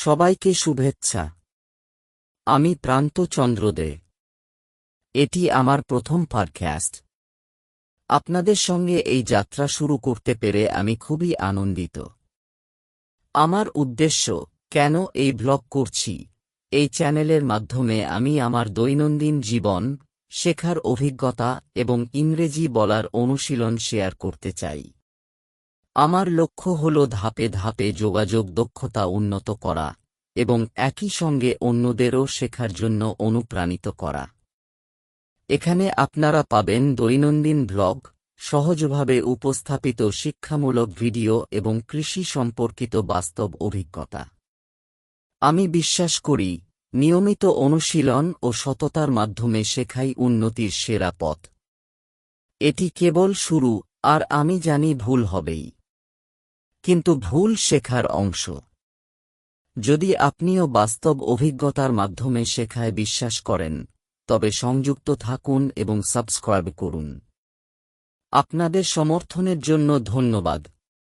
সবাইকে শুভেচ্ছা। আমি প্রান্ত চন্দ্র দে। এটি আমার প্রথম পডকাস্ট। আপনাদের সঙ্গে এই যাত্রা শুরু করতে পেরে আমি খুবই আনন্দিত। আমার উদ্দেশ্য, কেন এই ব্লগ করছি, এই চ্যানেলের মাধ্যমে আমি আমার দৈনন্দিন জীবন, শেখার অভিজ্ঞতা এবং ইংরেজি বলার অনুশীলন শেয়ার করতে চাই। আমার লক্ষ্য হল ধাপে ধাপে যোগাযোগ দক্ষতা উন্নত করা এবং একই সঙ্গে অন্যদেরও শেখার জন্য অনুপ্রাণিত করা। এখানে আপনারা পাবেন দৈনন্দিন ব্লগ, সহজভাবে উপস্থাপিত শিক্ষামূলক ভিডিও এবং কৃষি সম্পর্কিত বাস্তব অভিজ্ঞতা। আমি বিশ্বাস করি, নিয়মিত অনুশীলন ও সততার মাধ্যমে শেখাই উন্নতির সেরা পথ। এটি কেবল শুরু, আর আমি জানি ভুল হবেই, কিন্তু ভুল শেখার অংশ। যদি আপনিও বাস্তব অভিজ্ঞতার মাধ্যমে শেখায় বিশ্বাস করেন, তবে সংযুক্ত থাকুন এবং সাবস্ক্রাইব করুন। আপনাদের সমর্থনের জন্য ধন্যবাদ।